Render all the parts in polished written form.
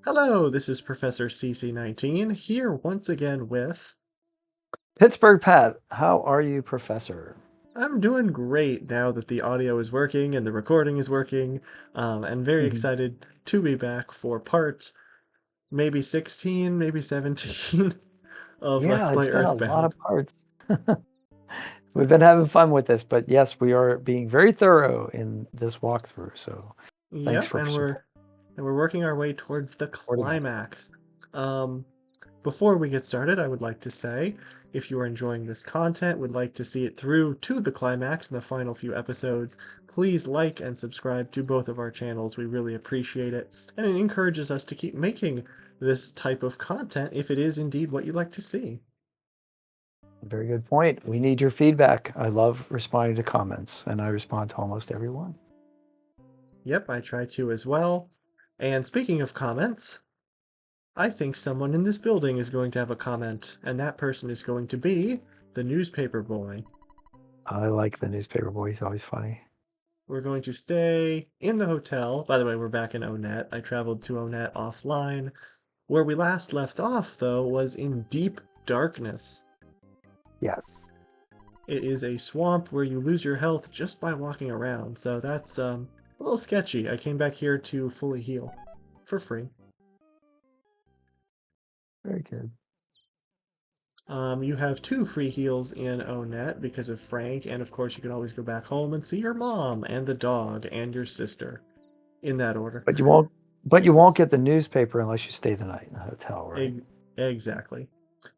Hello, this is Professor CC19 here once again with. Pittsburgh Pat, how are you, Professor? I'm doing great now that the audio is working and the recording is working. And very excited to be back for part maybe 16, maybe 17 of Let's Yeah, it's Play been a lot Earthbound. of parts. We've been having fun with this, but yes, we are being very thorough in this walkthrough. So thanks Yep, for and we're working our way towards the supporting us. climax. Um, Before we get started, I would like to say, if you are enjoying this content, would like to see it through to the climax in the final few episodes, please like and subscribe to both of our channels. We really appreciate it, and it encourages us to keep making this type of content if it is indeed what you'd like to see. Very good point. We need your feedback. I love responding to comments, and I respond to almost everyone. Yep, I try to as well. And speaking of comments, I think someone in this building is going to have a comment, and that person is going to be the newspaper boy. I like the newspaper boy. He's always funny. We're going to stay in the hotel. By the way, we're back in Onet. I traveled to Onet offline. Where we last left off, though, was in deep darkness. Yes. It is a swamp where you lose your health just by walking around, so that's a little sketchy. I came back here to fully heal for free. Very good. You have 2 free heals in Onet because of Frank, and of course you can always go back home and see your mom and the dog and your sister, in that order. But you won't get the newspaper unless you stay the night in the hotel, right? Exactly.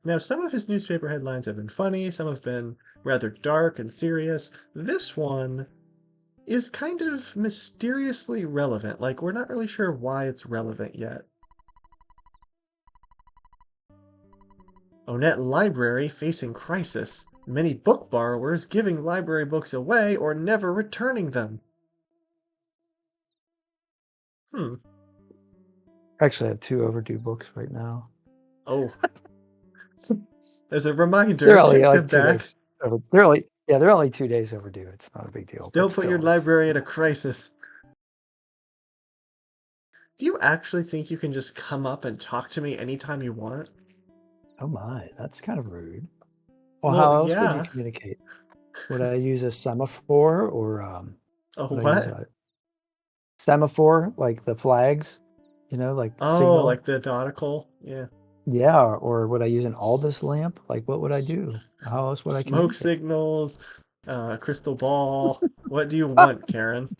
Now, some of his newspaper headlines have been funny, some have been rather dark and serious. This one is kind of mysteriously relevant. Like, we're not really sure why it's relevant yet. Onet Library facing crisis. Many book borrowers giving library books away or never returning them. Hmm. Actually, I have 2 overdue books right now. Oh. As a reminder, They're only take like them 2 back. days. They're only 2 days overdue. It's not a big deal, Still but put your still, it's library in a crisis. Do you actually think you can just come up and talk to me anytime you want? oh my, that's kind of rude. Well, Well, how else would you yeah. communicate? Would I use a semaphore or Oh, would I use what? a semaphore like the flags? Like Oh, signal? like the nautical? Yeah. Yeah, or would I use an S- Aldous lamp? Like what would I s- do? How else would I Smoke communicate? signals, crystal ball. What do you want, Karen?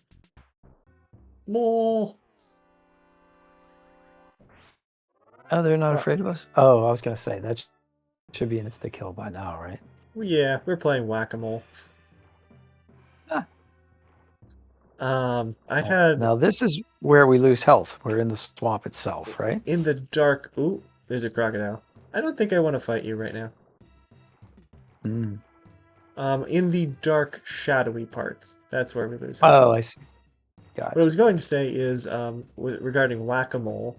Mole. Oh, they're not Uh, afraid of us? Oh, I was gonna say that should be an insta kill by now, right? yeah, we're playing whack-a-mole. Ah. I Oh, had now this is where we lose health. We're in the swamp itself, right? in the dark. Ooh, there's a crocodile. I don't think I want to fight you right now. Mm. In the dark, shadowy parts. That's where we lose health. Oh, I see. What I was Gotcha. going to say is, regarding whack-a-mole,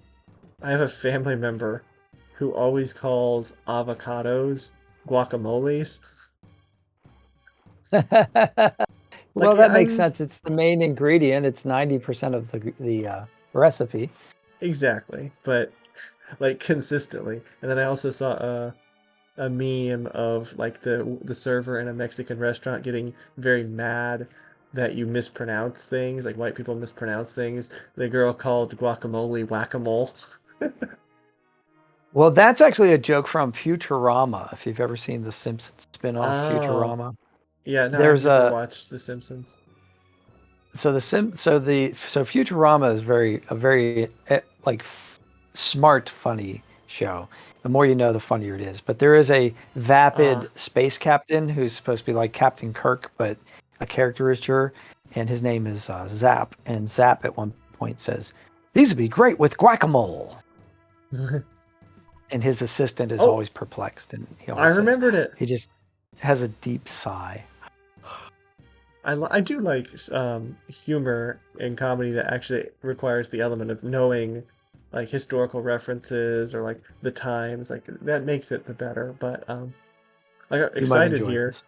I have a family member who always calls avocados guacamoles. Well, Like, that makes I'm sense. It's the main ingredient. It's 90% of the recipe. exactly, but like consistently. And then I also saw a meme of like the server in a Mexican restaurant getting very mad that you mispronounce things, like white people mispronounce things. The girl called guacamole whack-a-mole. Well, that's actually a joke from Futurama. If you've ever seen the Simpsons spin-off Oh, Futurama, yeah, no, I've there's never a watched The Simpsons. so Futurama is a very like smart, funny show. The more you know, the funnier it is. But there is a Ah, vapid space captain who's supposed to be like Captain Kirk, but a caricature, and his name is Zap. And Zap at one point says, "These would be great with guacamole." And his assistant is oh, always perplexed, and he I always says, remembered it. he just has a deep sigh. I do like humor in comedy that actually requires the element of knowing like historical references or like the times. Like that makes it the better. But I got You might excited enjoy here this.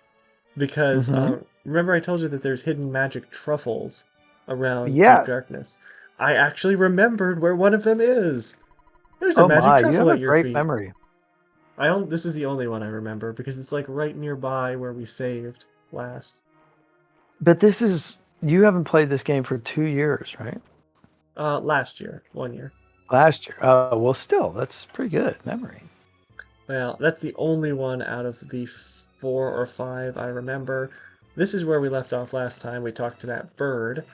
because Mm-hmm. remember I told you that there's hidden magic truffles around Deep Yeah. Darkness. I actually remembered where one of them is. There's a Oh magic my, you have truffle a at your great feet. memory. This is the only one I remember because it's like right nearby where we saved last. But you haven't played this game for 2 years, right? Last year, 1 year. Last year. Oh, well, still, that's pretty good memory. Well, that's the only one out of the 4 or 5 I remember. This is where we left off last time. We talked to that bird,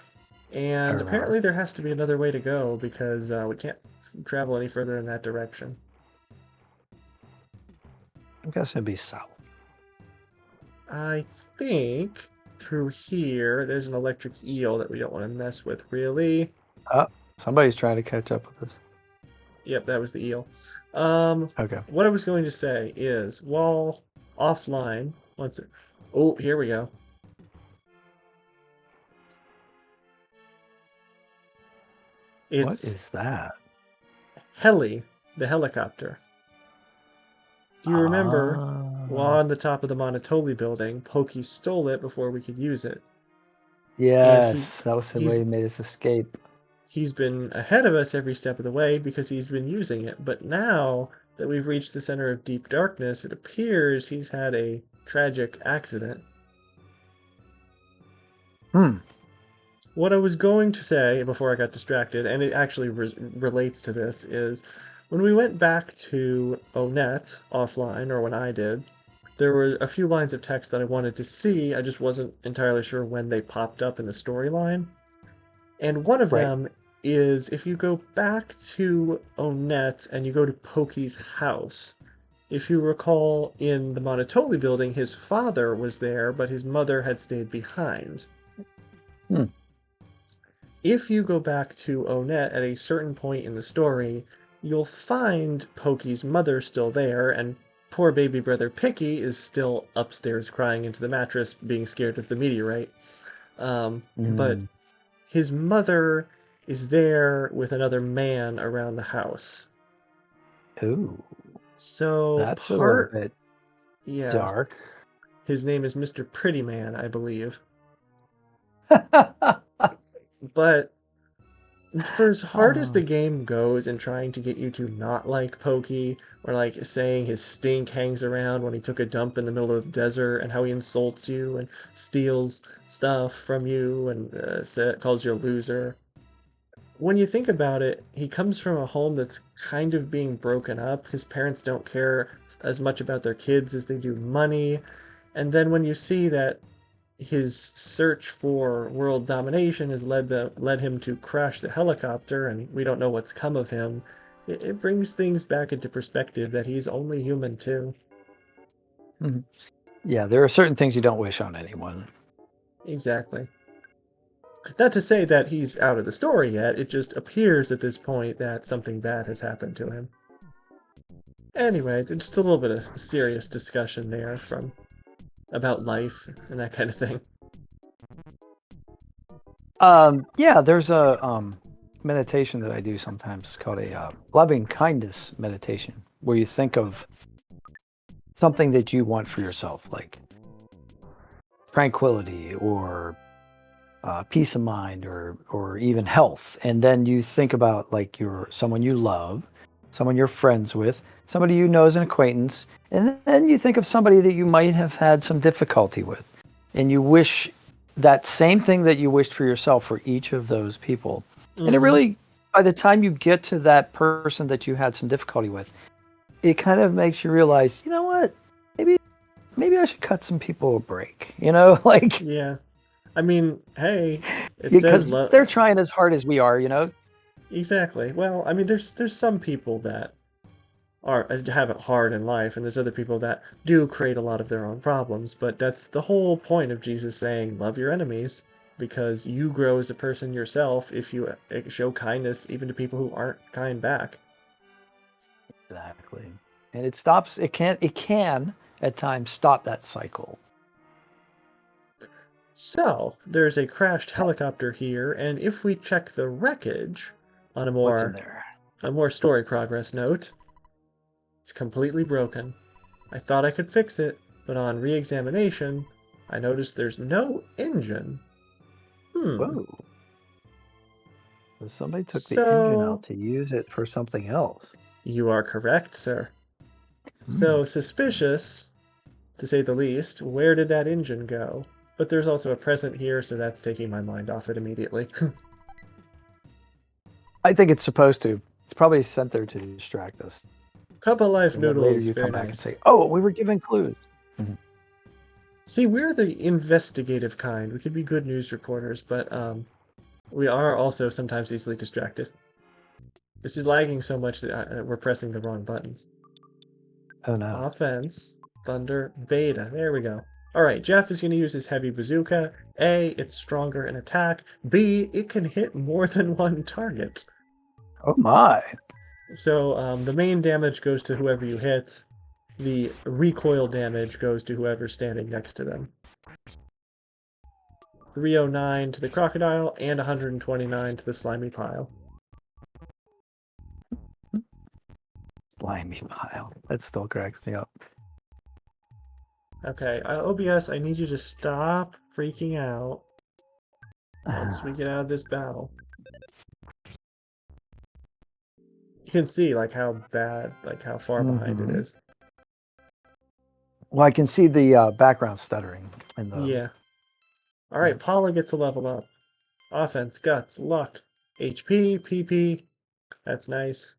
I and remember. apparently there has to be another way to go because we can't travel any further in that direction. I'm guessing it'd be south. I think through here there's an electric eel that we don't want to mess with, really. Oh, somebody's trying to catch up with us. Yep, that was the eel. Okay. What I was going to say is, while offline, once it, oh, here we go. What It's is that? Heli, the helicopter. Do you remember, while Ah, on the top of the Monotoli building, Pokey stole it before we could use it, and yes, that was the way he's he made us escape. he's been ahead of us every step of the way because he's been using it. But now that we've reached the center of deep darkness, it appears he's had a tragic accident. Hmm. What I was going to say before I got distracted, and it actually relates to this, is when we went back to Onet offline, or when I did, there were a few lines of text that I wanted to see. I just wasn't entirely sure when they popped up in the storyline. And one of Right. them is if you go back to Onet and you go to Pokey's house. If you recall, in the Monotoli building, his father was there, but his mother had stayed behind. Hmm. If you go back to Onet at a certain point in the story, you'll find Pokey's mother still there, and poor baby brother Picky is still upstairs crying into the mattress, being scared of the meteorite. But Mm. his mother is there with another man around the house. Ooh, So that's a little part, bit yeah, dark. his name is Mr. Prettyman, I believe. But for as hard as the Oh, game goes in trying to get you to not like Pokey, or like saying his stink hangs around when he took a dump in the middle of the desert, and how he insults you and steals stuff from you and calls you a loser, when you think about it, he comes from a home that's kind of being broken up. His parents don't care as much about their kids as they do money. And then when you see that his search for world domination has led him to crash the helicopter, and we don't know what's come of him. It brings things back into perspective that he's only human too. mhm. Yeah, there are certain things you don't wish on anyone. Exactly. Not to say that he's out of the story yet, it just appears at this point that something bad has happened to him. Anyway, just a little bit of serious discussion there from about life and that kind of thing. Yeah, there's a meditation that I do sometimes called a loving kindness meditation, where you think of something that you want for yourself, like tranquility or peace of mind, or even health, and then you think about like your someone you love, someone you're friends with, somebody you know as an acquaintance, and then you think of somebody that you might have had some difficulty with, and you wish that same thing that you wished for yourself for each of those people. And it Mm-hmm. really, by the time you get to that person that you had some difficulty with, it kind of makes you realize, you know what, maybe maybe I should cut some people a break, like, Yeah. I mean, hey, it says because they're trying as hard as we are. exactly. Well, I mean, there's some people that are have it hard in life, and there's other people that do create a lot of their own problems. But that's the whole point of Jesus saying, "Love your enemies," because you grow as a person yourself if you show kindness even to people who aren't kind back. Exactly. And it can at times stop that cycle. So, there's a crashed helicopter here, and if we check the wreckage on What's in there? a more story progress note, it's completely broken. I thought I could fix it, but on re-examination, I noticed there's no engine. Hmm. Whoa. So somebody took the engine out So, to use it for something else. You are correct, sir. So suspicious, to say the least. Where did that engine go? But there's also a present here, so that's taking my mind off it immediately. I think it's supposed to. It's probably sent there to distract us. Cup of life And then later noodles, you very come back and nice. say, "Oh, we were given clues." See, we're the investigative kind. We could be good news reporters, but we are also sometimes easily distracted. This is lagging so much that we're pressing the wrong buttons. Oh no. Offense, thunder, beta. There we go. All right, Jeff is going to use his heavy bazooka. A, it's stronger in attack. B, it can hit more than one target. Oh my. So the main damage goes to whoever you hit. The recoil damage goes to whoever's standing next to them. 309 to the crocodile and 129 to the slimy pile. Slimy pile. That still cracks me up. Okay, OBS, I need you to stop freaking out once we get out of this battle. You can see like how bad, like how far behind it is. Well, I can see the background stuttering. Yeah. All right, Paula gets a level up. Offense, guts, luck, HP, PP. That's nice.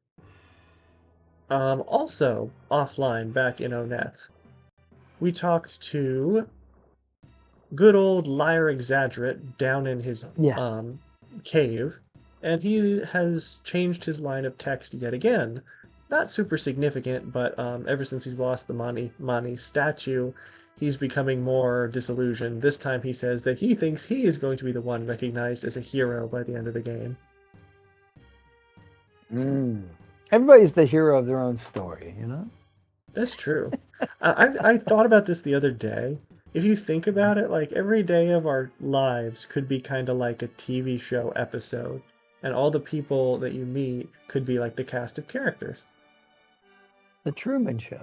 Also, offline, back in ONET, we talked to good old liar exaggerate down in his cave, and he has changed his line of text yet again. Not super significant, but ever since he's lost the Mani statue, he's becoming more disillusioned. This time he says that he thinks he is going to be the one recognized as a hero by the end of the game. Everybody's the hero of their own story, you know? That's true. I thought about this the other day. If you think about it, like every day of our lives could be kind of like a TV show episode, and all the people that you meet could be like the cast of characters. The Truman Show.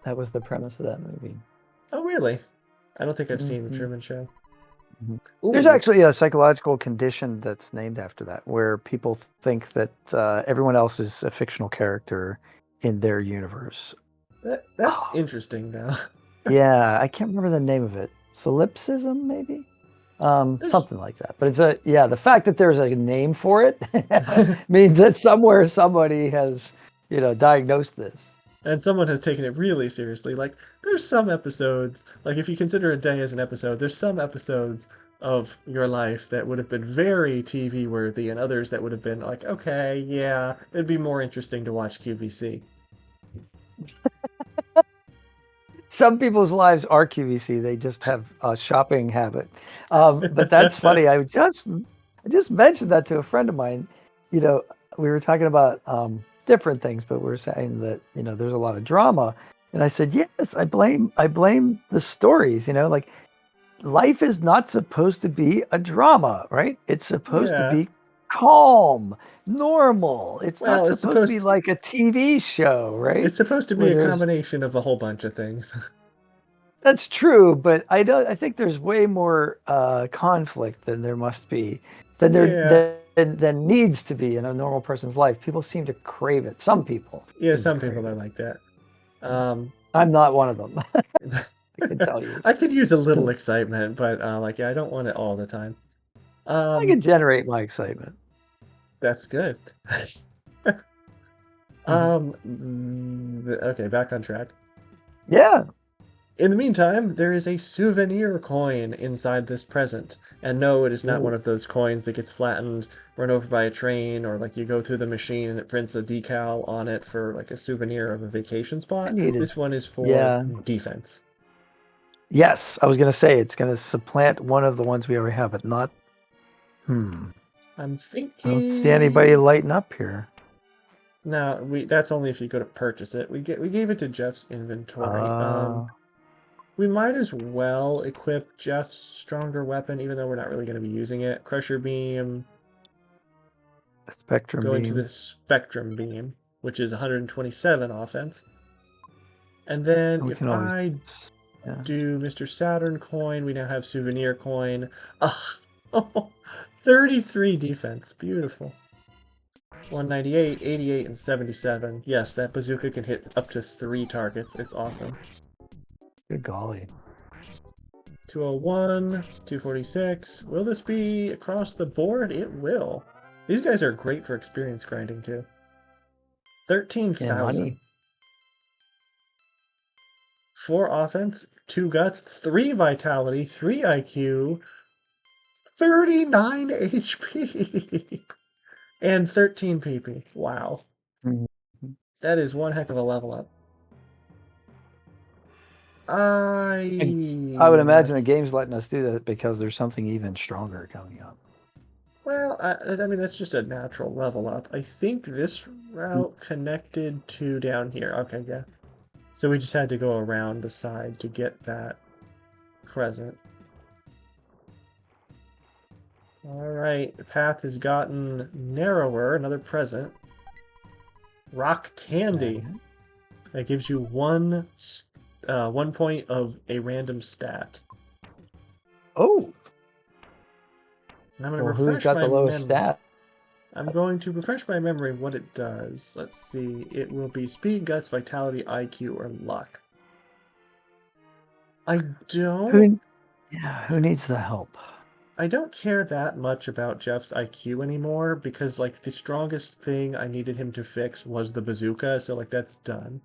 That was the premise of that movie. Oh, really? I don't think I've seen The Truman Show. There's actually a psychological condition that's named after that, where people think that everyone else is a fictional character in their universe. That's interesting, now. Yeah, I can't remember the name of it. Solipsism, maybe? Something like that. But it's the fact that there's a name for it means that somewhere somebody has, diagnosed this. And someone has taken it really seriously. Like, there's some episodes, like if you consider a day as an episode, there's some episodes of your life that would have been very TV worthy, and others that would have been like, okay, yeah, it'd be more interesting to watch QVC. Some people's lives are QVC. They just have a shopping habit. But that's funny. I just mentioned that to a friend of mine. We were talking about different things, but we were saying that there's a lot of drama, and I said, yes, I blame the stories. Like life is not supposed to be a drama, right? It's supposed to be calm, normal. It's not supposed to be like a TV show, right? It's supposed to be a combination of a whole bunch of things. That's true, but I think there's way more conflict than there must be, than needs to be in a normal person's life. People seem to crave it. Some people. Yeah, some people are like that. I'm not one of them. I can tell you. I could use a little excitement, but I don't want it all the time. I can generate my excitement. That's good. Okay, back on track. Yeah. In the meantime, there is a souvenir coin inside this present. And no, it is not one of those coins that gets flattened, run over by a train, or like you go through the machine and it prints a decal on it for like a souvenir of a vacation spot. This one is for defense. Yes, I was going to say it's going to supplant one of the ones we already have, but not... I'm thinking... I don't see anybody lighting up here. No, that's only if you go to purchase it. We gave it to Jeff's inventory. We might as well equip Jeff's stronger weapon, even though we're not really going to be using it. Crusher beam. Spectrum beam. Going to the spectrum beam, which is 127 offense. And then if I do Mr. Saturn coin, we now have souvenir coin. 33 defense. Beautiful. 198, 88, and 77. Yes, that bazooka can hit up to 3 targets. It's awesome. Good golly. 201, 246. Will this be across the board? It will. These guys are great for experience grinding, too. 13,000. money. 4 offense, 2 guts, 3 vitality, 3 IQ, 39 HP, and 13 PP. Wow. Mhm. That is one heck of a level up. I would imagine the game's letting us do that because there's something even stronger coming up. Well, I mean, that's just a natural level up. I think this route connected to down here. Okay, yeah. So we just had to go around the side to get that crescent. Alright, the path has gotten narrower. Another present. Rock Candy. That gives you 1 point of a random stat. Oh! I'm going to Well, who's refresh got my the lowest memory. stat? I'm going to refresh my memory what it does. Let's see. It will be speed, guts, vitality, IQ, or luck. I don't Who needs the help? care that much about Jeff's IQ anymore because like the strongest thing I needed him to fix was the bazooka, so like that's done.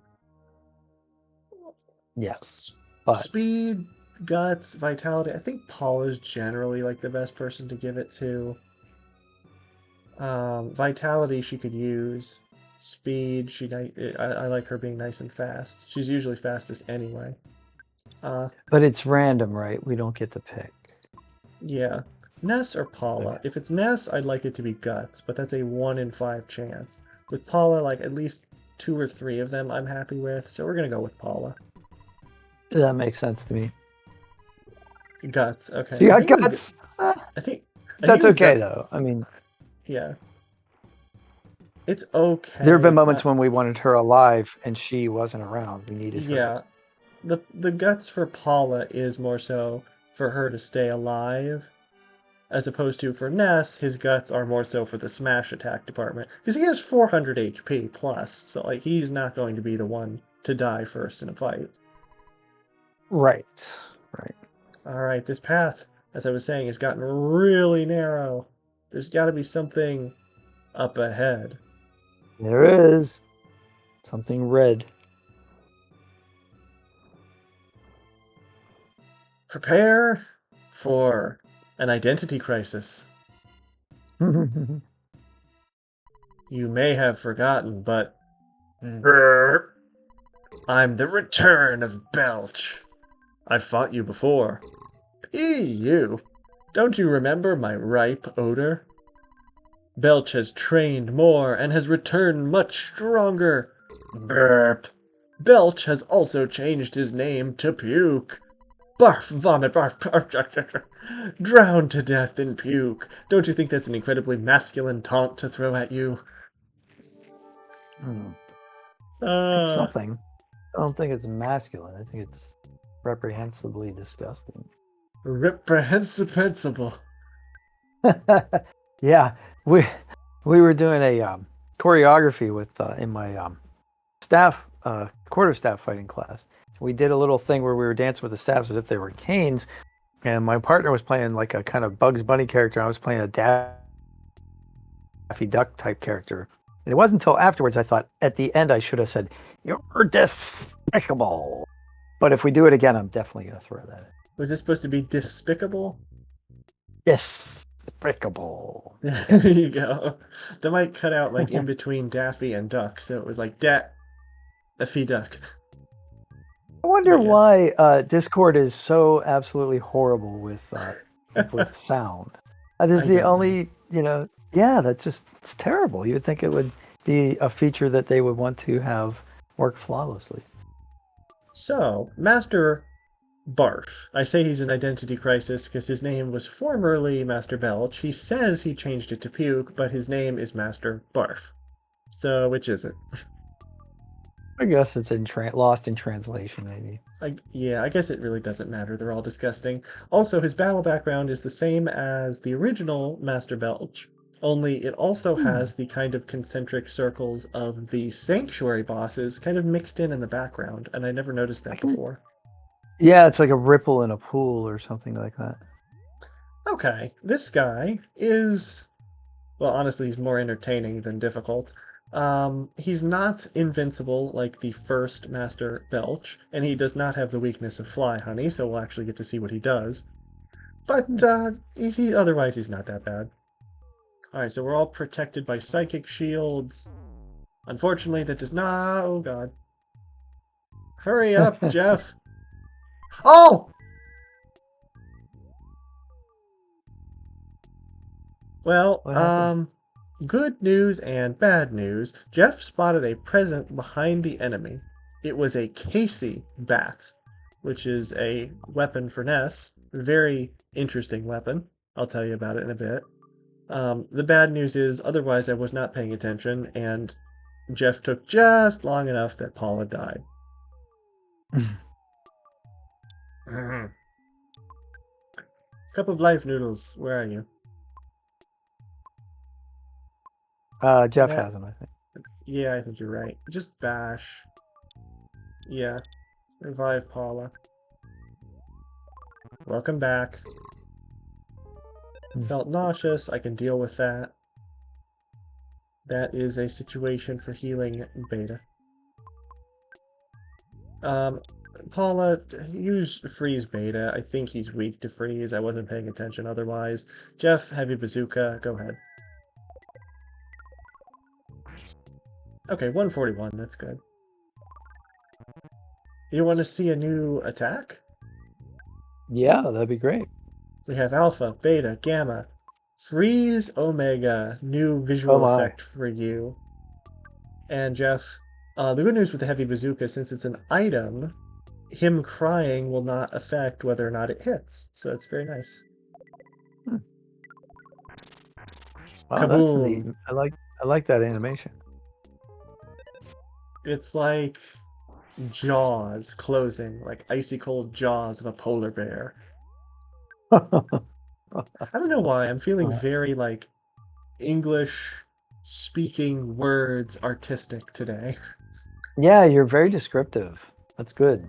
Yes. But Speed, guts, vitality. I think Paul is generally like the best person to give it to. Vitality she could use. Speed, I like her being nice and fast. She's usually fastest anyway. but it's random, right? We don't get to pick. Yeah. Ness or Paula? Okay. If it's Ness, I'd like it to be Guts, but that's a 1 in 5 chance. With Paula, like at least 2 or 3 of them I'm happy with, so we're gonna go with Paula. That makes sense to me. Guts, okay. So you got guts. I think That's it was okay Guts. though. I mean, yeah. It's okay. There have been it's moments when we wanted her alive and she wasn't around. We needed her. Yeah. The Guts for Paula is more so for her to stay alive, as opposed to for Ness, his guts are more so for the smash attack department. Because he has 400 HP plus, so like he's not going to be the one to die first in a fight. Right. Alright, this path, as I was saying, has gotten really narrow. There's got to be something up ahead. There is something red. Prepare for an identity crisis. You may have forgotten, but I'm the return of Belch. I've fought you before. You! Don't you remember my ripe odor? Belch has trained more and has returned much stronger. Burp. Belch has also changed his name to Puke. Barf, vomit, barf, barf, drown to death in puke. Don't you think that's an incredibly masculine taunt to throw at you? It's something. I don't think it's masculine. I think it's reprehensibly disgusting. Reprehensible. Yeah, we were doing a choreography with in my staff quarterstaff fighting class. We did a little thing where we were dancing with the staffs as if they were canes, and my partner was playing like a kind of Bugs Bunny character. I was playing a Daffy Duck type character. And it wasn't until afterwards I thought at the end I should have said, "You're despicable." But if we do it again, I'm definitely going to throw that in. Was this supposed to be despicable? Despicable. There you go. They might cut out like in between Daffy and Duck, so it was like Daffy Duck. I wonder why Discord is so absolutely horrible with sound. This is the only, that's just, it's terrible. You would think it would be a feature that they would want to have work flawlessly. So, Master Barf. I say he's an identity crisis because his name was formerly Master Belch. He says he changed it to Puke, but his name is Master Barf. So, which is it? I guess it's lost in translation, maybe. I guess it really doesn't matter. They're all disgusting. Also, his battle background is the same as the original Master Belch, Only it also has the kind of concentric circles of the sanctuary bosses kind of mixed in the background, and I never noticed that before. Yeah, it's like a ripple in a pool or something like that. Okay, this guy is, well, honestly, he's more entertaining than difficult. He's not invincible like the first Master Belch, and he does not have the weakness of Fly Honey, so we'll actually get to see what he does. But otherwise, he's not that bad. Alright, so we're all protected by psychic shields. Unfortunately, that does not... Oh, God. Hurry up, Jeff! Oh! Well, What happened? good news and bad news. Jeff spotted a present behind the enemy. It was a Casey bat, which is a weapon for Ness. Very interesting weapon. I'll tell you about it in a bit. The bad news is, otherwise I was not paying attention, and Jeff took just long enough that Paula died. Cup of life noodles, where are you? Jeff That, has him, I think. yeah, I think you're right. Just bash. Yeah, revive Paula. Welcome back. Felt nauseous, I can deal with that. That is a situation for healing Beta. Paula, use freeze Beta. I think he's weak to freeze. I wasn't paying attention otherwise. Jeff, heavy bazooka, go ahead. Okay, 141, that's good. You want to see a new attack? Yeah, that'd be great. We have Alpha, Beta, Gamma, Freeze, Omega, new Oh visual my. effect for you. And Jeff, the good news with the heavy bazooka, since it's an item, him crying will not affect whether or not it hits. So that's very nice. Wow, that's neat. Kaboom! I like that animation. It's like jaws closing, like icy cold jaws of a polar bear. I don't know why, I'm feeling very like English speaking words artistic today. Yeah, you're very descriptive. That's good.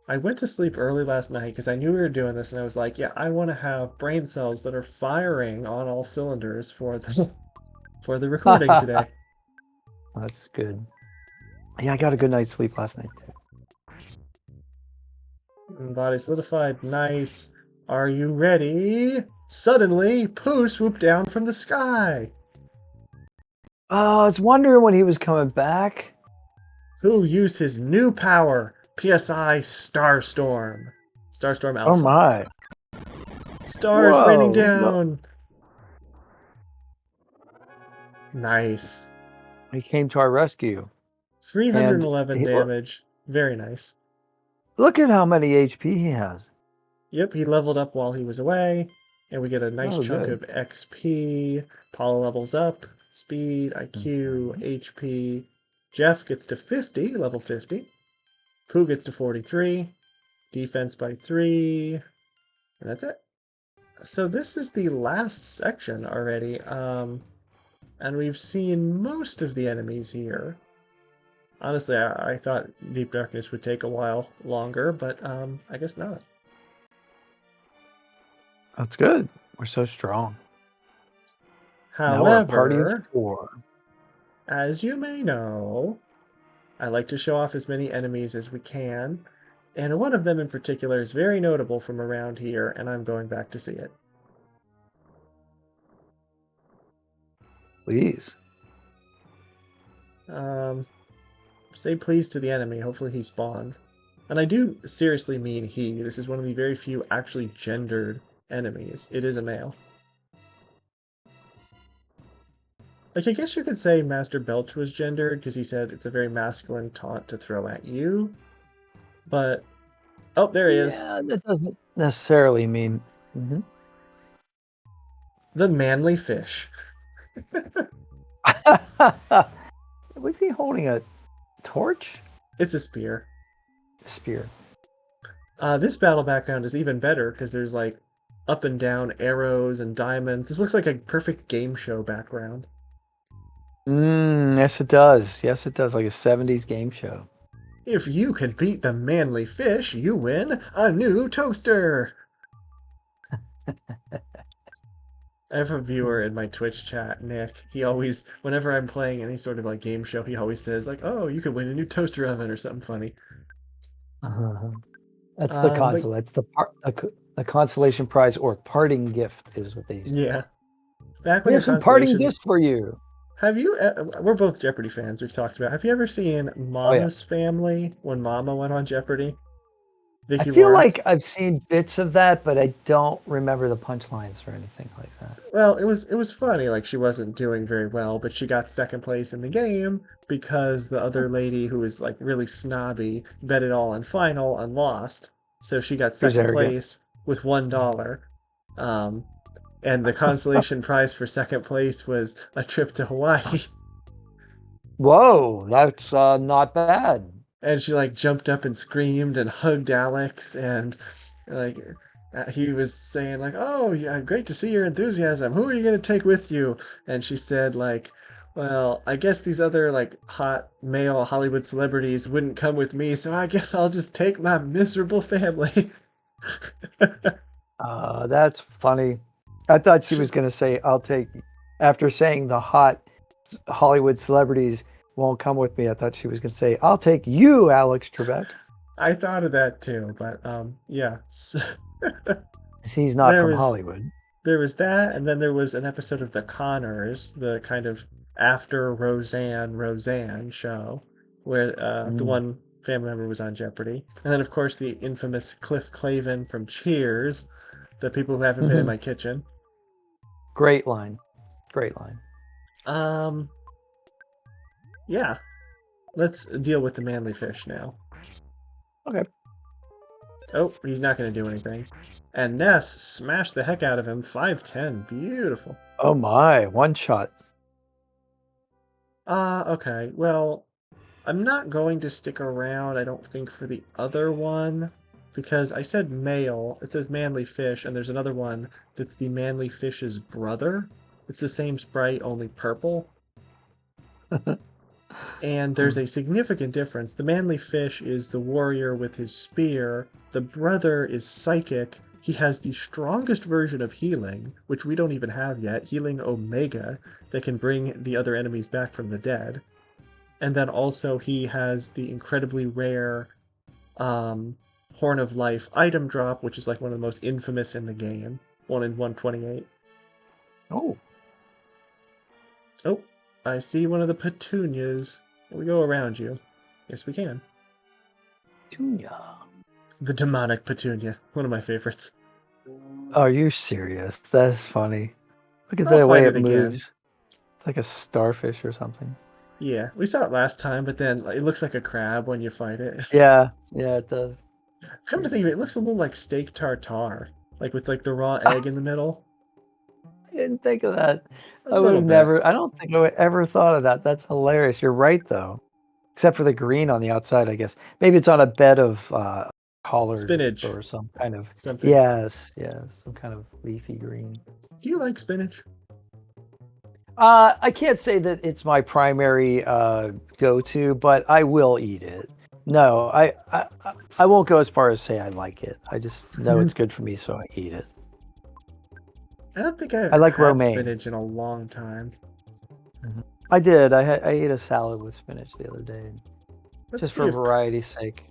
I went to sleep early last night because I knew we were doing this, and I was like, yeah, I want to have brain cells that are firing on all cylinders for the for the recording today. That's good. Yeah, I got a good night's sleep last night too. Body solidified, nice. Are you ready? Suddenly, Pooh swooped down from the sky. Oh, I was wondering when he was coming back. Pooh used his new power, PSI Starstorm. Starstorm Oh Alpha. my. Stars raining Whoa. down. Nice. He came to our rescue. 311 And damage. Very nice. look at how many HP he has. Yep, he leveled up while he was away, and we get a nice Oh, chunk good. of XP. Paula levels up, speed, IQ, HP. Jeff gets to 50, level 50. Pooh gets to 43, defense by 3, and that's it. So this is the last section already, and we've seen most of the enemies here. Honestly, I thought Deep Darkness would take a while longer, but I guess not. That's good. We're so strong. Now we're a party of However, 4. as you may know, I like to show off as many enemies as we can, and one of them in particular is very notable from around here, and I'm going back to see it. Please. Say please to the enemy, hopefully he spawns. And I do seriously mean he. This is one of the very few actually gendered enemies. It is a male. Like, I guess you could say Master Belch was gendered, because he said it's a very masculine taunt to throw at you. But, oh, there he is. Yeah, that doesn't necessarily mean... The manly fish. Was he holding a torch? It's a spear. A spear. This battle background is even better, because there's, like, up and down arrows and diamonds. This looks like a perfect game show background. Yes, it does. Yes, it does. Like a 70s game show. If you can beat the manly fish, you win a new toaster. I have a viewer in my Twitch chat, Nick. He always, whenever I'm playing any sort of like game show, he always says like, "Oh, you could win a new toaster oven" or something funny. Uh-huh. That's the But console. That's the consolation prize or parting gift is what they used to call yeah, it. back We when the have some parting constellation, gifts for you. have you? We're both Jeopardy fans. We've talked about. Have you ever seen Oh yeah. Mama's Family when Mama went on Jeopardy? I Vicki feel Lawrence. like I've seen bits of that, but I don't remember the punchlines or anything like that. Well, it was funny. Like she wasn't doing very well, but she got second place in the game because the other lady who was like really snobby bet it all on final and lost. So she got Who's second arrogant? place with $1. Um, and the consolation prize for second place was a trip to Hawaii. Whoa, that's not bad. And she like jumped up and screamed and hugged Alex and like he was saying like, "Oh, yeah, great to see your enthusiasm. Who are you going to take with you?" And she said like, "Well, I guess these other like hot male Hollywood celebrities wouldn't come with me, so I guess I'll just take my miserable family." That's funny. I thought she was going to say, I'll take, after saying the hot Hollywood celebrities won't come with me, I thought she was going to say, I'll take you, Alex Trebek. I thought of that too, but yeah. He's not There from was Hollywood. there was that, and then there was an episode of The Connors, the kind of after Roseanne show, where the Mm. one family member was on Jeopardy, and then of course the infamous Cliff Clavin from Cheers, the people who haven't been in my kitchen. Great line. Great line. Um, yeah, let's deal with the manly fish now. Okay. Oh, he's not going to do anything. And Ness smashed the heck out of him. 5-10. Beautiful. Oh my, one shot. Okay. Well, I'm not going to stick around, I don't think, for the other one. Because I said male. It says manly fish, and there's another one that's the manly fish's brother. It's the same sprite, only purple. And there's a significant difference. The manly fish is the warrior with his spear. The brother is psychic. He has the strongest version of healing, which we don't even have yet, healing Omega, that can bring the other enemies back from the dead. And then also he has the incredibly rare Horn of Life item drop, which is like one of the most infamous in the game. 1 in 128. Oh. Oh, I see one of the petunias. Can we go around you? Yes, we can. Petunia. The demonic petunia. One of my favorites. Are you serious? That's funny. Look at I'll the fight way it it again. moves. It's like a starfish or something. Yeah, we saw it last time, but then it looks like a crab when you fight it. Yeah, it does. Come to think of it, it looks a little like steak tartare, like with like the raw egg in the middle. I didn't think of that. A I would little have bit. never, I don't think I would ever thought of that. That's hilarious. You're right, though. Except for the green on the outside, I guess. Maybe it's on a bed of collard Spinach, or some kind of, something. yes, some kind of leafy green. Do you like spinach? I can't say that it's my primary go-to, but I will eat it. No, I won't go as far as say I like it. I just know it's good for me, so I eat it. I don't think I I've like had romaine. spinach in a long time. I did. I ate a salad with spinach the other day, Let's just see for if variety's sake.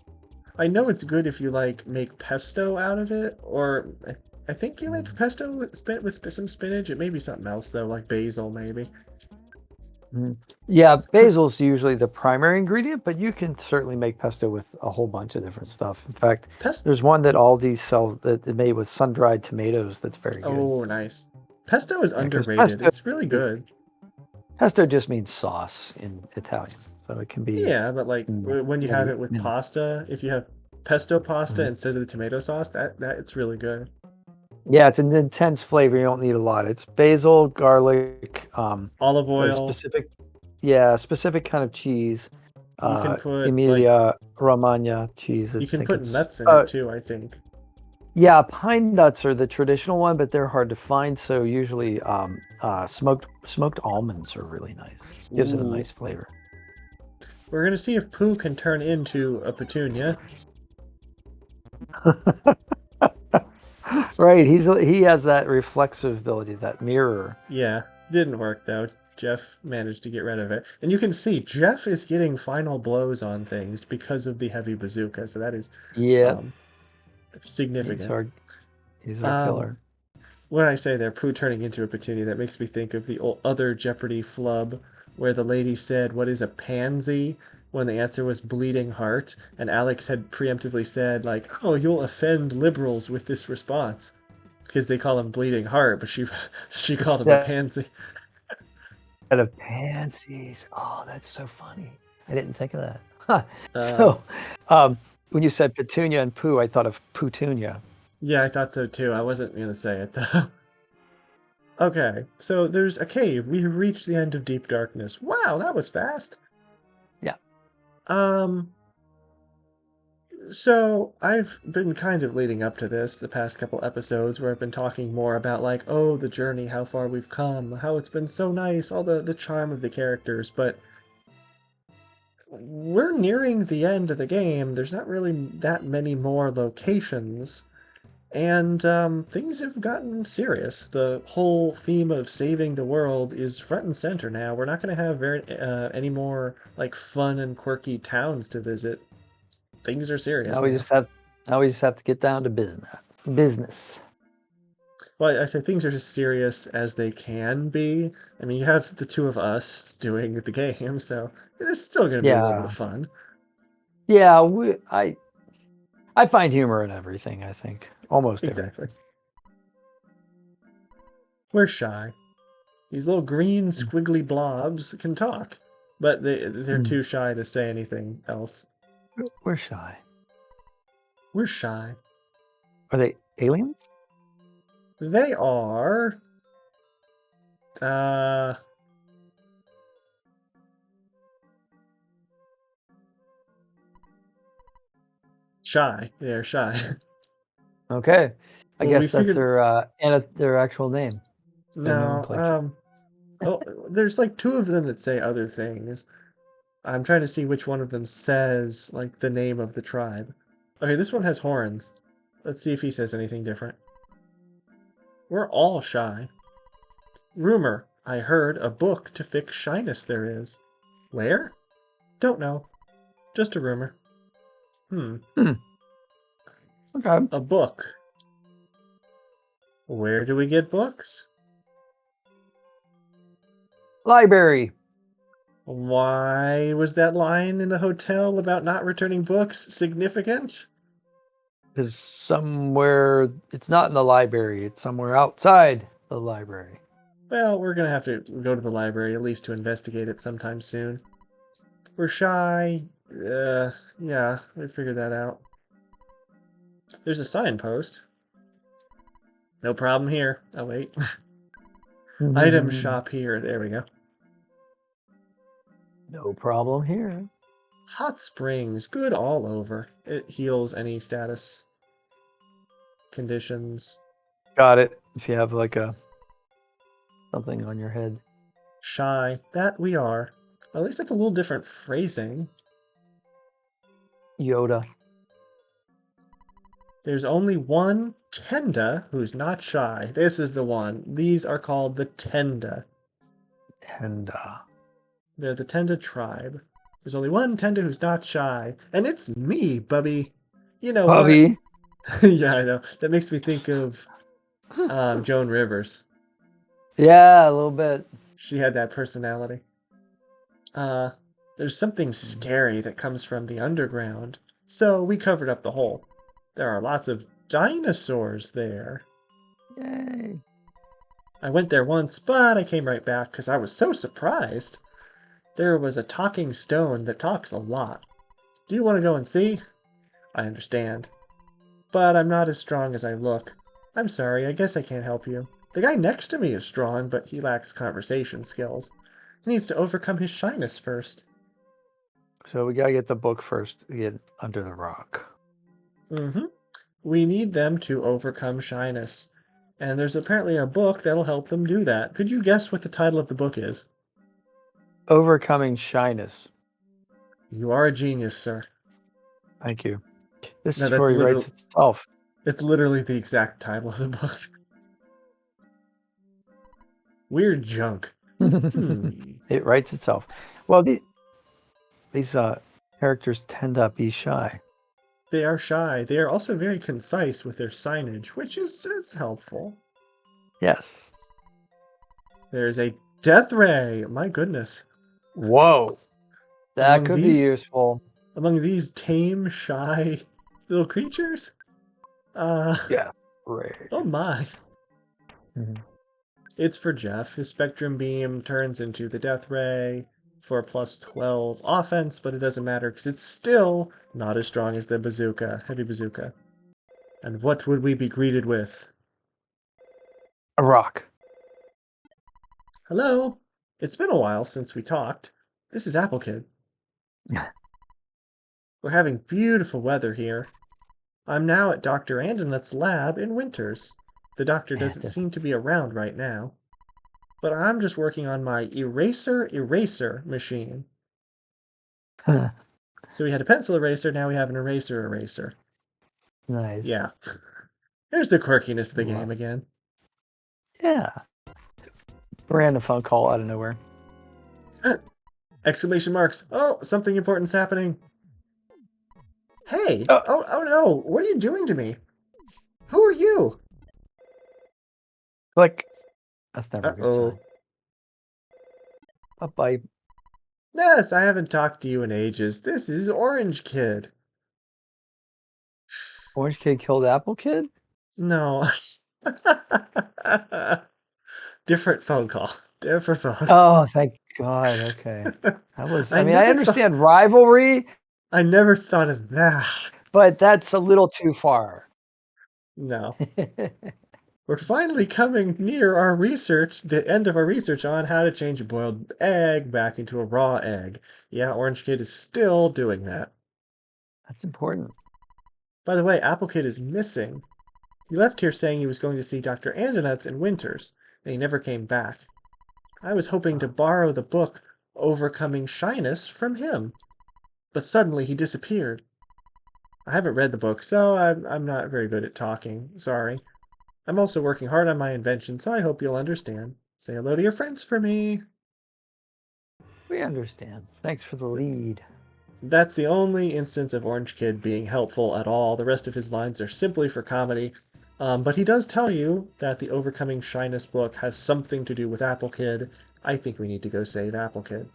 I know it's good if you like make pesto out of it, or I think you make pesto with some spinach. It may be something else though, like basil maybe. Yeah, basil's usually the primary ingredient, but you can certainly make pesto with a whole bunch of different stuff. In fact, Pesto. there's one that Aldi sells that is made with sun-dried tomatoes that's very good. Oh, nice. Pesto is Yeah, 'cause underrated. It's really good. pesto just means sauce in Italian, so it can be Yeah, but like when you have it with many. pasta, if you have pesto pasta instead of the tomato sauce, that it's really good. Yeah, it's an intense flavor. You don't need a lot. It's basil, garlic, Olive a oil. specific kind of cheese, You can put like Emilia Romagna cheese. I you can think put it's nuts in it too, I think. Yeah, pine nuts are the traditional one, but they're hard to find. So usually, smoked almonds are really nice. Gives it a Ooh. nice flavor. We're gonna see if Pooh can turn into a petunia. Right, he has that reflexive ability, that mirror. Yeah, didn't work though. Jeff managed to get rid of it. And you can see Jeff is getting final blows on things because of the heavy bazooka, so that is Yep, um, he's significant. our he's our Um, killer. when I say there, Pooh turning into a petunia, that makes me think of the other Jeopardy flub where the lady said, "What is a pansy?" when the answer was bleeding heart, and Alex had preemptively said, like, "Oh, you'll offend liberals with this response." Because they call him bleeding heart, but she called him a Instead pansy. of pansies. Oh, that's so funny. I didn't think of that. Huh. Uh, So, when you said petunia and poo, I thought of petunia. yeah, I thought so too. I wasn't gonna say it though. Okay, so there's a cave. We have reached the end of deep darkness. Wow, that was fast. Yeah. Um, so I've been kind of leading up to this the past couple episodes where I've been talking more about like, oh, the journey, how far we've come, how it's been so nice, all the charm of the characters, but we're nearing the end of the game. There's not really that many more locations. And things have gotten serious. The whole theme of saving the world is front and center now. We're not going to have any more like fun and quirky towns to visit. Things are serious Now we now. just have now we just have to get down to business. Business. Well, I say things are as serious as they can be. I mean, you have the two of us doing the game, so there's still going to be a little bit of Yeah. fun. Yeah, I find humor in everything, I think. Almost Exactly. everything. We're shy. These little green Mm. squiggly blobs can talk, but they're Mm. too shy to say anything else. We're shy. We're shy. Are they aliens? They are uh shy. They're shy. Okay. I Well, we guess that's figured their actual name, their no, nomenclature. oh, there's like two of them that say other things. I'm trying to see which one of them says like the name of the tribe. Okay, this one has horns. Let's see if he says anything different. We're all shy. Rumor, I heard a book to fix shyness there is. Where? Don't know. Just a rumor. Hmm. Okay. A book. Where do we get books? Library. Why was that line in the hotel about not returning books significant? Is somewhere it's not in the library, it's somewhere outside the library. Well, we're gonna have to go to the library at least to investigate it sometime soon. We're shy. Yeah, we figured that out. There's a signpost. No problem here. Oh, wait. Item shop here. There we go. No problem here. Hot springs. Good all over. It heals any status conditions. Got it. If you have like a something on your head. Shy. That we are. At least that's a little different phrasing. Yoda. There's only one Tenda who's not shy. This is the one. These are called the Tenda. And They're the Tenda tribe. There's only one Tenda who's not shy, and it's me, Bubby. You know what? Bubby. Yeah, I know. That makes me think of Joan Rivers. Yeah, a little bit. She had that personality. Uh, there's something scary that comes from the underground, so we covered up the hole. There are lots of dinosaurs there. Yay. I went there once, but I came right back because I was so surprised. There was a talking stone that talks a lot. Do you want to go and see? I understand. But I'm not as strong as I look. I'm sorry, I guess I can't help you. The guy next to me is strong, but he lacks conversation skills. He needs to overcome his shyness first. So we gotta get the book first to get under the rock. Mm-hmm. We need them to overcome shyness. And there's apparently a book that'll help them do that. Could you guess what the title of the book is? Overcoming shyness. You are a genius, sir. Thank you. This No, story writes itself. it's literally the exact title of the book. Weird junk. It writes itself. Well, these characters tend to be shy. They are shy. They are also very concise with their signage, which is helpful. Yes. There's a death ray. My goodness. Whoa. That could be useful. Among these tame, shy little creatures? Yeah. Right. Oh my. Mm-hmm. It's for Jeff. His Spectrum Beam turns into the Death Ray for a plus 12 offense, but it doesn't matter because it's still not as strong as the bazooka, heavy bazooka. And what would we be greeted with? A rock. Hello. It's been a while since we talked. This is Apple Kid. We're having beautiful weather here. I'm now at Dr. Andonet's lab in Winters. The doctor doesn't seem to be around right now. But I'm just working on my eraser machine. So we had a pencil eraser, now we have an eraser. Nice. Yeah. There's the quirkiness of the game again. Yeah. Random phone call out of nowhere. Exclamation marks. Oh, something important's happening. Hey! Oh no! What are you doing to me? Who are you? Click. That's never a good sign. Bye-bye. Ness, I haven't talked to you in ages. This is Orange Kid. Orange Kid killed Apple Kid? No. Different phone call. Different phone. Oh, thank God. Okay. That was, I mean, I understand rivalry. I never thought of that. But that's a little too far. No. We're finally coming near our research, the end of our research on how to change a boiled egg back into a raw egg. Yeah, Orange Kid is still doing that. That's important. By the way, Apple Kid is missing. He left here saying he was going to see Dr. Andonet's in Winters, and he never came back. I was hoping to borrow the book Overcoming Shyness from him, but suddenly he disappeared. I haven't read the book, so I'm not very good at talking. Sorry. I'm also working hard on my invention, so I hope you'll understand. Say hello to your friends for me. We understand. Thanks for the lead. That's the only instance of Orange Kid being helpful at all. The rest of his lines are simply for comedy. But he does tell you that the Overcoming Shyness book has something to do with Apple Kid. I think we need to go save Apple Kid.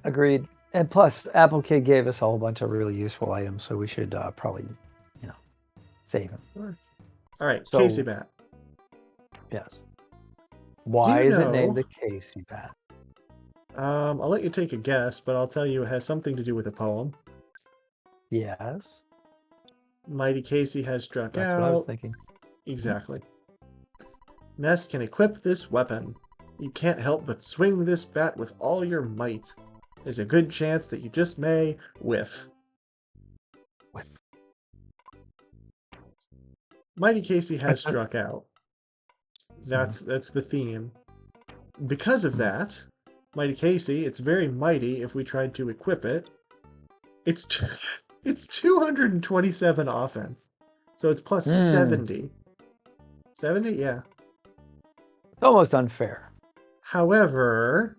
Agreed. And plus, Apple Kid gave us a whole bunch of really useful items, so we should probably, save him. Sure. All right, so, Casey Bat. Yes. Why is it named the Casey Bat? I'll let you take a guess, but I'll tell you it has something to do with a poem. Yes. Mighty Casey has struck out. That's what I was thinking. Exactly. Ness can equip this weapon. You can't help but swing this bat with all your might. There's a good chance that you just may whiff. Mighty Casey has struck out. That's the theme. Because of that, Mighty Casey, it's very mighty if we tried to equip it. It's 227 offense. So it's plus 70. 70? Yeah. It's almost unfair. However,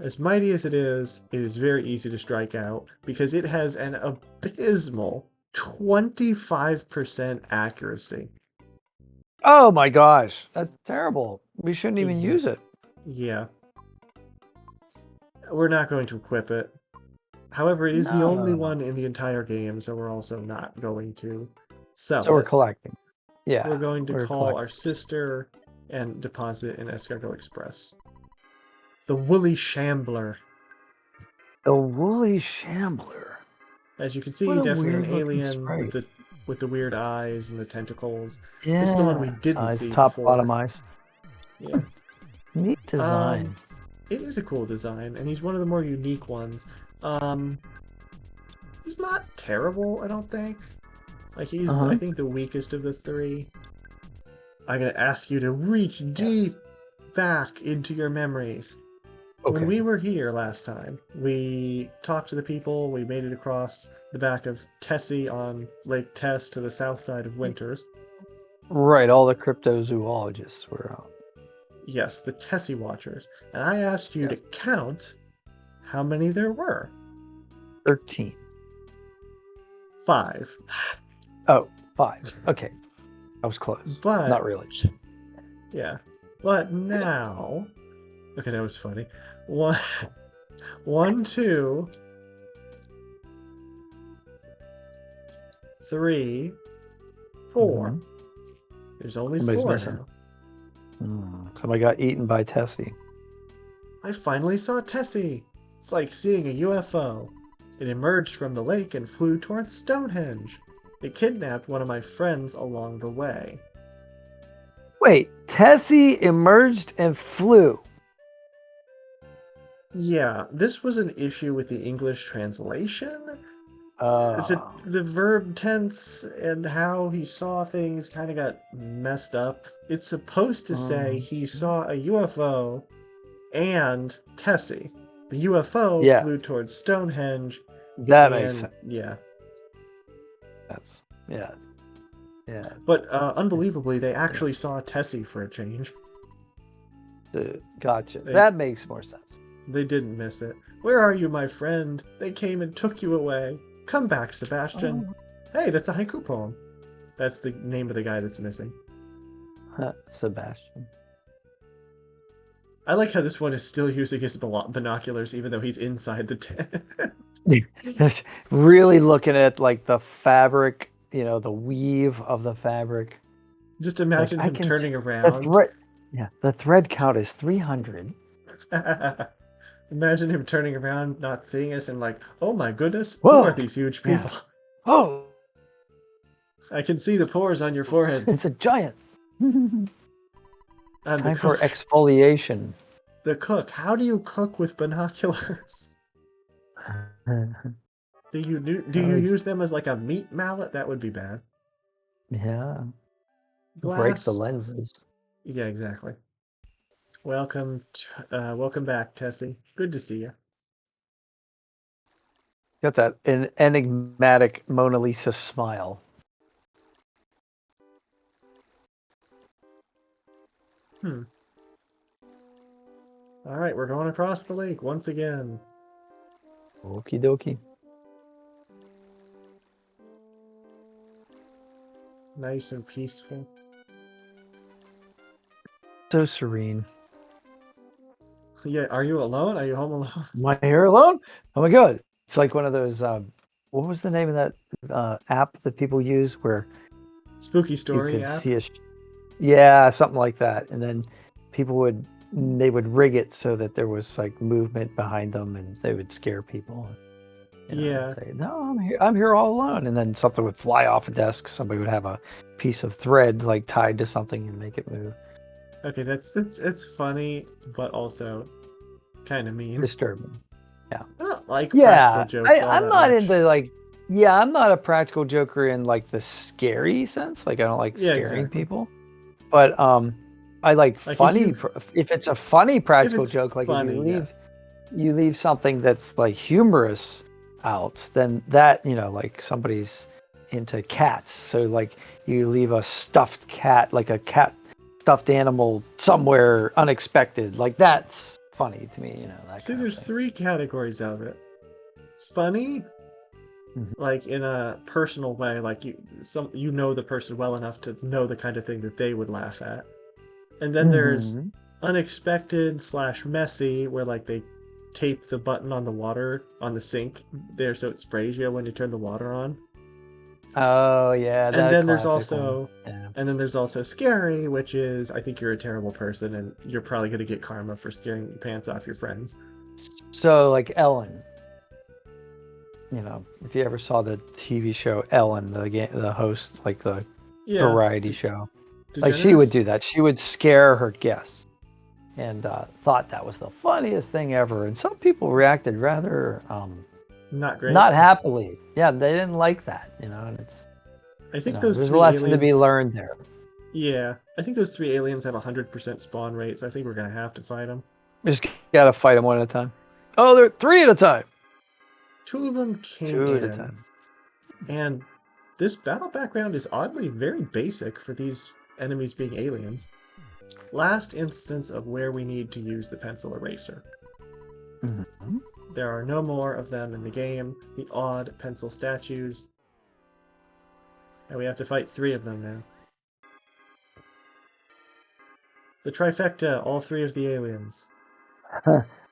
as mighty as it is very easy to strike out because it has an abysmal 25% accuracy. Oh my gosh, that's terrible. We shouldn't even use it. Yeah. We're not going to equip it. However, it is the only one in the entire game, so we're also not going to sell it. So we're collecting. Yeah. We're going to call our sister and deposit in Escargot Express. The Woolly Shambler. The Woolly Shambler. As you can see, definitely an alien with the weird eyes and the tentacles. Yeah. This is the one we didn't see top, before. bottom eyes. Yeah. Neat design. It is a cool design, and he's one of the more unique ones. He's not terrible, I don't think. Like he's, I Uh-huh. think, the weakest of the three. I'm gonna ask you to reach deep Yes. back into your memories. When Okay. we were here last time, we talked to the people, we made it across the back of Tessie on Lake Tess to the south side of Winters. Right, all the cryptozoologists were out. Yes, the Tessie Watchers. And I asked you to Yes. count how many there were. 13. 5. Oh, 5. Okay. I was close. But, Not really. yeah. But now, okay, that was funny. One, 1, 2, 3, 4. Mhm. There's only Somebody's 4 missing. now. Somebody got eaten by Tessie. I finally saw Tessie. It's like seeing a UFO. It emerged from the lake and flew towards Stonehenge. It kidnapped one of my friends along the way. Wait, Tessie emerged and flew. Yeah, this was an issue with the English translation. The, Uh, the verb tense and how he saw things kind of got messed up. It's supposed to say he saw a UFO and Tessie. The UFO yeah, flew towards Stonehenge, that makes and sense. yeah. Yeah. But unbelievably, they actually saw Tessie for a change. Gotcha. They, That makes more sense. they didn't miss it. Where are you, my friend? They came and took you away. Come back, Sebastian. Hey, that's a haiku poem. That's the name of the guy that's missing. Sebastian. I like how this one is still using his binoculars, even though he's inside the tent. Just really looking at like the fabric, the weave of the fabric. Just imagine Like, him turning the around. thread. Yeah, the thread count is 300. Imagine him turning around, not seeing us, and like, oh my goodness, who are Whoa! these huge Yeah. people? Oh, I can see the pores on your forehead. it's a giant. And the Time for cook. exfoliation. The cook. How do you cook with binoculars? Do you use them as like a meat mallet? That would be bad. Yeah. Break the Glass. lenses. Yeah, exactly. Welcome back, Tessie. Good to see you. Got that enigmatic Mona Lisa smile. All right, we're going across the lake once again. Okie dokie. Nice and peaceful. So serene. Yeah, are you alone? Are you home alone? Am I here alone? Oh my god. It's like one of those what was the name of that app that people use where Spooky you story could app? see yeah, something like that. And then people would rig it so that there was like movement behind them and they would scare people. Yeah. And say, no, I'm here all alone. And then something would fly off a desk. Somebody would have a piece of thread like tied to something and make it move. Okay, it's funny, but also kind of mean. Disturbing. Yeah. I don't like practical jokes all I'm that not much. into I'm not a practical joker in like the scary sense. Like I don't like scaring exactly. people. But I like funny. If it's a funny practical joke, like funny, if you leave something that's like humorous out, then that like somebody's into cats. So like you leave a stuffed cat, like a cat stuffed animal somewhere unexpected, like that's funny to me. See, there's 3 categories of it. Funny, like in a personal way, like you know the person well enough to know the kind of thing that they would laugh at. And then there's unexpected / messy, where like they tape the button on the water on the sink there so it sprays you when you turn the water on. Oh yeah, and then there's also scary, which is I think you're a terrible person and you're probably going to get karma for scaring the pants off your friends. So like Ellen, if you ever saw the TV show Ellen, the host, like the variety show, like she would do that. She would scare her guests and thought that was the funniest thing ever. And some people reacted rather not great, not happily. Yeah, they didn't like that, and it's I think those There's a three lesson to be aliens. learned there. Yeah, I think those 3 aliens have 100% spawn rate, so I think we're gonna have to fight them. We just gotta fight them one at a time. Oh, they're 3 at a time. 2 of them came 2 at a in, time. and this battle background is oddly very basic for these enemies being aliens. Last instance of where we need to use the pencil eraser. Mm-hmm. There are no more of them in the game, the odd pencil statues. And we have to fight 3 of them now. The trifecta, all 3 of the aliens.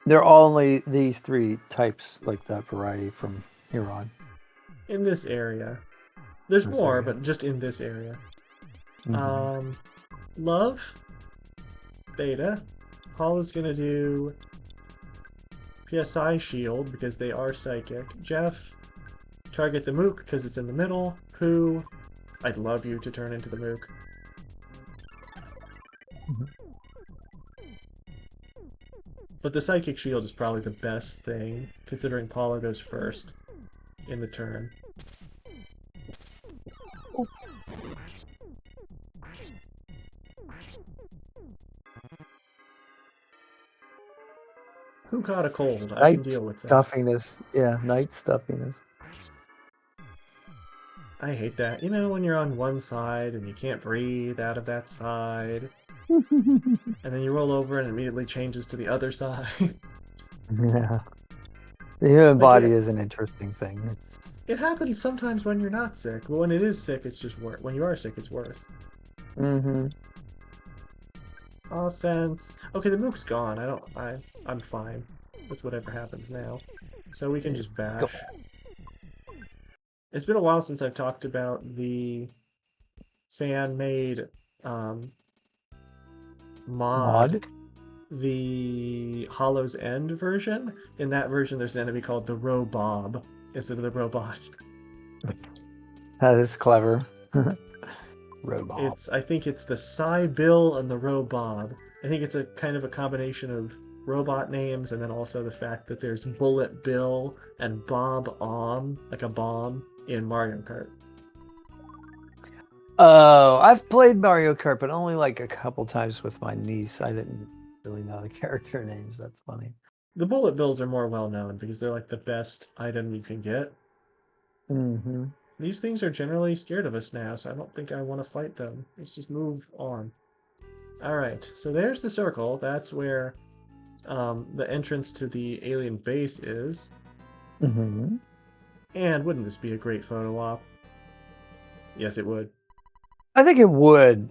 They're only these 3 types, like that variety from here on. In this area. There's This more, area. but just in this area. Mm-hmm. Love. Beta. Paul is gonna do PSI shield because they are psychic. Jeff. Target the Mook because it's in the middle. Pooh. I'd love you to turn into the Mook. Mm-hmm. But the psychic shield is probably the best thing, considering Paula goes first in the turn. Who caught a cold? I can deal with that. Stuffiness. Yeah, night stuffiness. I hate that. You know, when you're on one side and you can't breathe out of that side, and then you roll over and it immediately changes to the other side. Yeah. The human Like body is an interesting thing. it happens sometimes when you're not sick, but when it is sick, it's just worse. When you are sick, it's worse. Mm-hmm. Offense. Okay, the Mook's gone. I'm fine with whatever happens now. So we can just bash. It's been a while since I've talked about the fan-made mod, the Hollow's End version. In that version, there's an enemy called the Robob instead of the robot. That is clever. Robot. I think it's the Psy-Bill and the Robob. I think it's a kind of a combination of robot names and then also the fact that there's Bullet Bill and Bob Om, like a bomb, in Mario Kart. Oh, I've played Mario Kart, but only like a couple times with my niece. I didn't really know the character names. That's funny. The Bullet Bills are more well known because they're like the best item you can get. Mm-hmm. These things are generally scared of us now, so I don't think I want to fight them. Let's just move on. Alright, so there's the circle. That's where the entrance to the alien base is. Mm-hmm. And wouldn't this be a great photo op? Yes, it would. I think it would.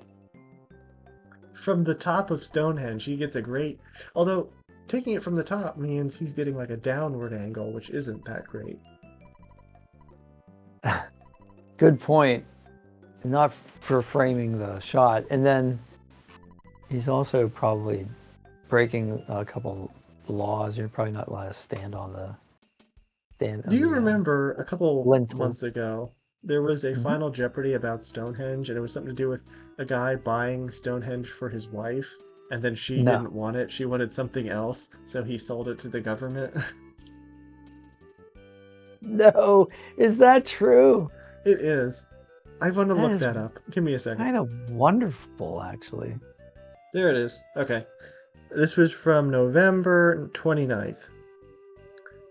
From the top of Stonehenge, he gets a great... Although, taking it from the top means he's getting like a downward angle, which isn't that great. Good point. Not for framing the shot. And then he's also probably breaking a couple laws. You're probably not allowed to stand on the... Do you remember a couple months ago, there was a Final Jeopardy about Stonehenge, and it was something to do with a guy buying Stonehenge for his wife, and then she didn't want it. She wanted something else, so he sold it to the government. No, is that true? It is. I want to look that up. Give me a second. Kind of wonderful, actually. There it is. Okay. This was from November 29th.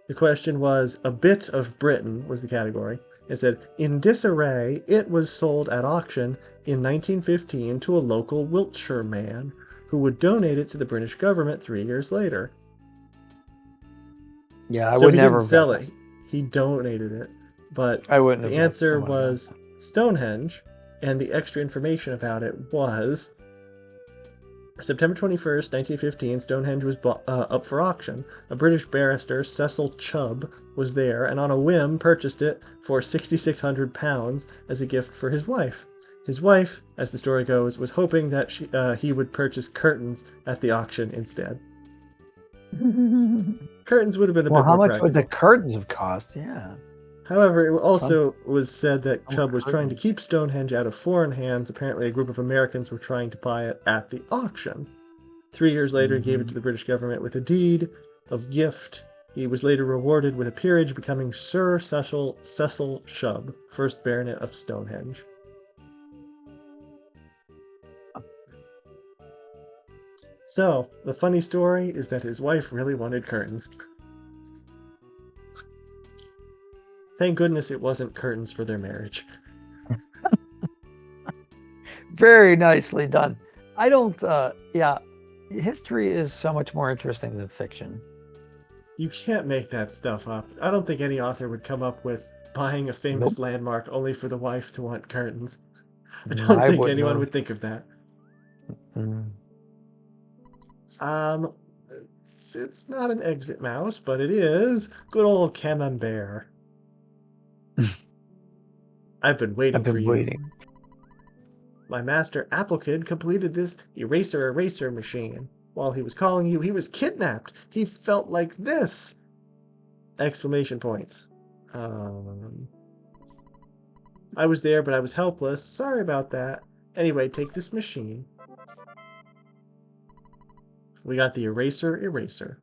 The question was, a bit of Britain was the category. It said, in disarray, it was sold at auction in 1915 to a local Wiltshire man who would donate it to the British government 3 years later. Yeah, I would never didn't sell it. He donated it. But I wouldn't the have answer was Stonehenge, and the extra information about it was September 21st, 1915, Stonehenge was up for auction. A British barrister, Cecil Chubb, was there and on a whim purchased it for £6,600 as a gift for his wife. His wife, as the story goes, was hoping that he would purchase curtains at the auction instead. Curtains would have been a bit more practical. How much would the curtains have cost? Yeah. However, it also was said that Chubb was trying to keep Stonehenge out of foreign hands. Apparently, a group of Americans were trying to buy it at the auction. 3 years later, he gave it to the British government with a deed of gift. He was later rewarded with a peerage, becoming Sir Cecil Chubb, 1st Baronet of Stonehenge. So, the funny story is that his wife really wanted curtains. Thank goodness it wasn't curtains for their marriage. Very nicely done. I don't, yeah, history is so much more interesting than fiction. You can't make that stuff up. I don't think any author would come up with buying a famous Nope. landmark only for the wife to want curtains. I don't I think wouldn't anyone have. would think of that. Mm. Um, it's not an exit mouse, but it is good old Camembert. I've been waiting I've for been you. waiting. My master Applekid completed this eraser machine. While he was calling you, he was kidnapped. He felt like this! Exclamation points. I was there, but I was helpless. Sorry about that. Anyway, take this machine. We got the eraser.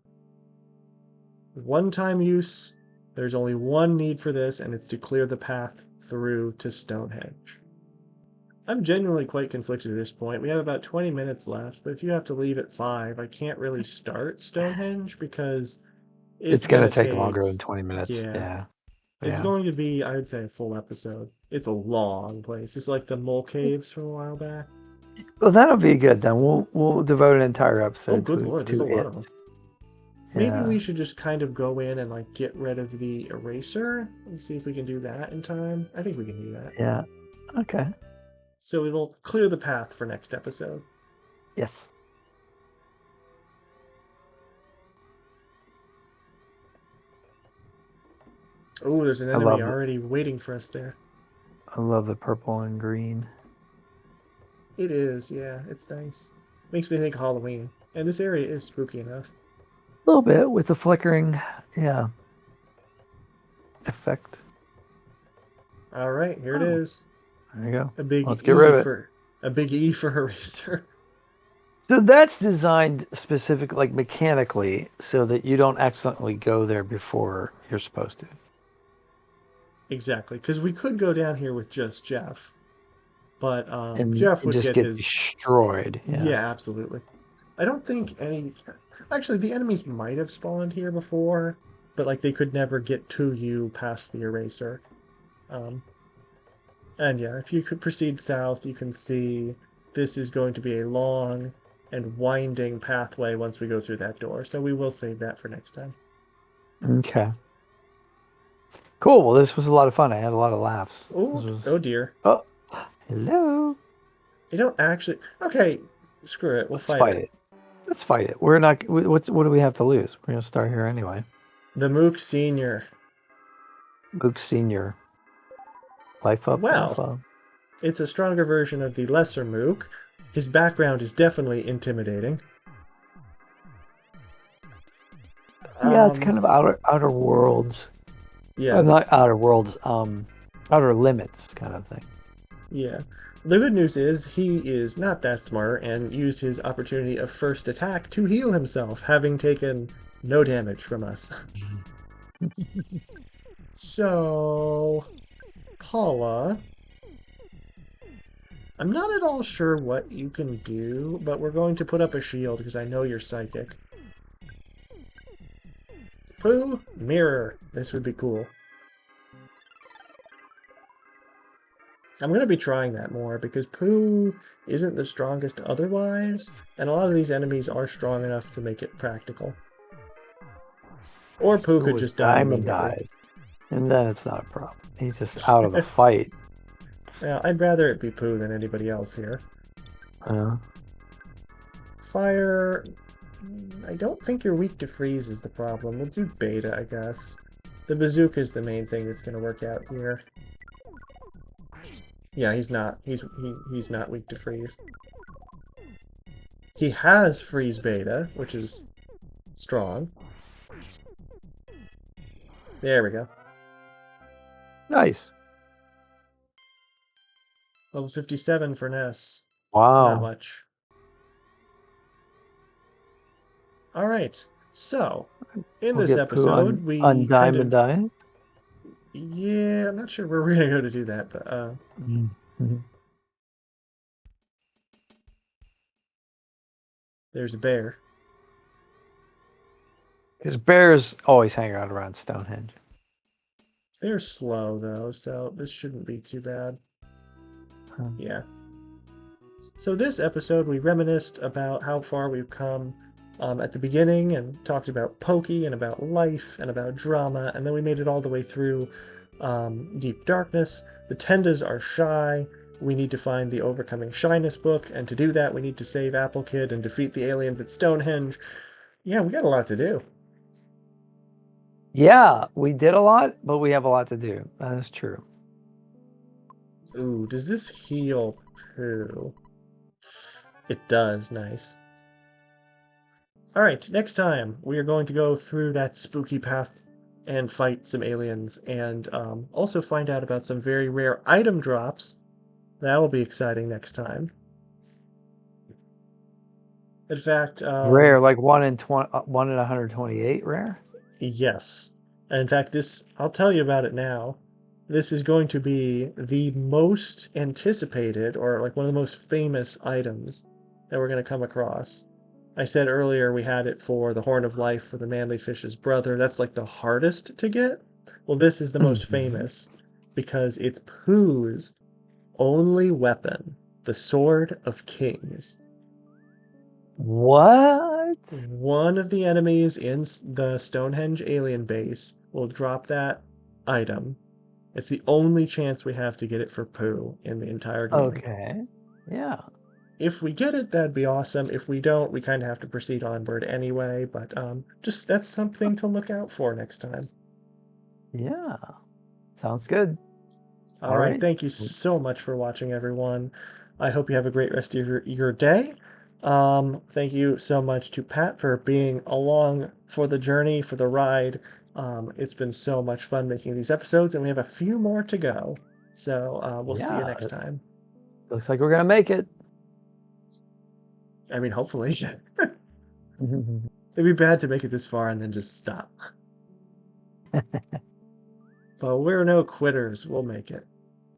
One-time use. There's only one need for this, and it's to clear the path through to Stonehenge. I'm genuinely quite conflicted at this point. We have about 20 minutes left, but if you have to leave at 5, I can't really start Stonehenge because it's It's going gonna to take take, longer than 20 minutes. yeah, Yeah. it's Yeah. going to be, I would say, a full episode. It's a long place. It's like the mole caves from a while back. Well, that'll be good then. We'll devote an entire Oh, episode good lord, there's to a lot it. of them. Maybe Yeah. we should just kind of go in and like get rid of the eraser and see if we can do that in time. I think we can do that. Yeah. Okay. So it'll clear the path for next episode. Yes. Oh, there's an I enemy love it. already waiting for us there. I love the purple and green. It is, yeah, it's nice. Makes me think of Halloween. And this area is spooky enough. A little bit with the flickering, yeah, effect. All right, here it is. There you go. A big Let's get rid of it. a big E for eraser. So that's designed specific, like mechanically, so that you don't accidentally go there before you're supposed to. Exactly, because we could go down here with just Jeff, but And Jeff would just get get his. destroyed. Yeah. Yeah, absolutely. I don't think any. Actually, the enemies might have spawned here before, but like they could never get to you past the eraser. Um, and yeah, if you could proceed south, you can see this is going to be a long and winding pathway once we go through that door. So we will save that for next time. Okay. Cool. Well, this was a lot of fun. I had a lot of laughs. Oh dear. Oh, hello. You don't actually. Okay, screw it. We'll Let's fight it. Let's fight it. We're not. What do we have to lose? We're gonna start here anyway. The Mook Senior. Luke Senior. Life up. Well, it's a stronger version of the lesser Mook. His background is definitely intimidating. Yeah, it's kind of outer worlds. Yeah. Not outer worlds. Outer limits kind of thing. Yeah. The good news is he is not that smart and used his opportunity of first attack to heal himself, having taken no damage from us. So, Paula, I'm not at all sure what you can do, but we're going to put up a shield because I know you're psychic. Pooh, mirror. This would be cool. I'm going to be trying that more because Pooh isn't the strongest otherwise, and a lot of these enemies are strong enough to make it practical. Or Pooh could just die Diamond immediately. dies, and then it's not a problem. He's just out of the fight. Well, I'd rather it be Pooh than anybody else here. Fire... I don't think you're weak to freeze is the problem. We'll do beta, I guess. The bazooka is the main thing that's going to work out here. Yeah, he's not. He's not weak to freeze. He has freeze beta, which is strong. There we go. Nice. Level 57 for Ness. Wow. Not much. Alright, so, in this episode, we on Diamond Dice. Yeah, I'm not sure where we're gonna go to do that, but, Mm-hmm. There's a bear. Because bears always hang out around Stonehenge. They're slow though, so this shouldn't be too bad. Huh. Yeah. So this episode, we reminisced about how far we've come at the beginning and talked about Pokey and about life and about drama, and then we made it all the way through Deep Darkness. The Tendas are shy. We need to find the Overcoming Shyness book, and to do that, we need to save Apple Kid and defeat the aliens at Stonehenge. Yeah, we got a lot to do. Yeah, we did a lot, but we have a lot to do. That is true. Ooh, does this heal poo? It does, nice. Alright, next time we are going to go through that spooky path and fight some aliens and also find out about some very rare item drops. That will be exciting next time. In fact, Rare, like 1 in 128 rare? yes. And in fact, I'll tell you about it now. This is going to be the most anticipated or like one of the most famous items that we're going to come across. I said earlier we had it for the Horn of Life for the Manly Fish's brother. That's like the hardest to get. Well, this is the most famous because it's Pooh's only weapon, the Sword of Kings. What? One of the enemies in the Stonehenge alien base will drop that item. It's the only chance we have to get it for Pooh in the entire game. Okay. Yeah. If we get it, that'd be awesome. If we don't, we kind of have to proceed onward anyway. But just that's something to look out for next time. Yeah. Sounds good. All right. Thank you so much for watching, everyone. I hope you have a great rest of your day. Thank you so much to Pat for being along for the journey, for the ride. It's been so much fun making these episodes, and we have a few more to go. So we'll see you next time. Looks like we're going to make it. I mean, hopefully. It'd be bad to make it this far and then just stop. But we're no quitters. We'll make it.